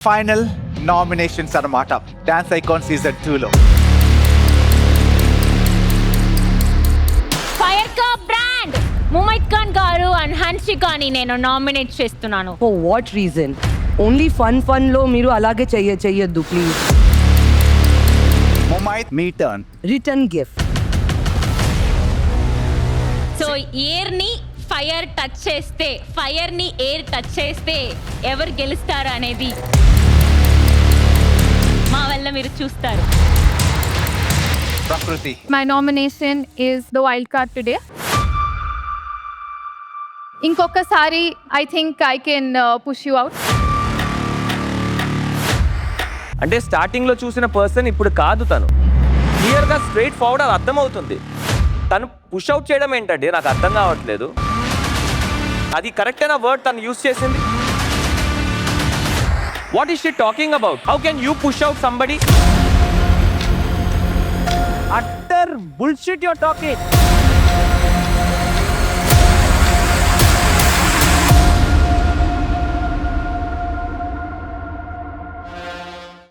Final nominations అన్నమాట dance icon season 2 లో fire కా బ్రాండ్ ముమైత్ ఖాన్ గారు అండ్ హన్షికాని నేను నామినేట్ చేస్తున్నాను. For what reason? Only fun లో మీరు అలాగే చెయ్యొద్దు please. Mumaith me turn. Return gift. So air ని ఫైర్ టచ్ చేస్తే, ఫైర్ ని ఎయిర్ టచ్ చేస్తే ఎవరు గెలుస్తారు అనేది మా వల్ల మీరు చూస్తారు. ప్రకృతి. My nomination is the wildcard today. ఇంకొకసారి I think I can push you out. అంటే స్టార్టింగ్ లో చూసిన పర్సన్ ఇప్పుడు కాదు, తను క్లియర్ గా స్ట్రైట్ ఫార్వర్డ్ అది అర్థమవుతుంది. తను పుష్ అవుట్ చేయడం ఏంటంటే నాకు అర్థం కావట్లేదు. అది కరెక్ట్ అయిన వర్డ్ తను యూజ్ చేసింది. What is she talking about? How can you push out somebody? Utter bullshit your talking.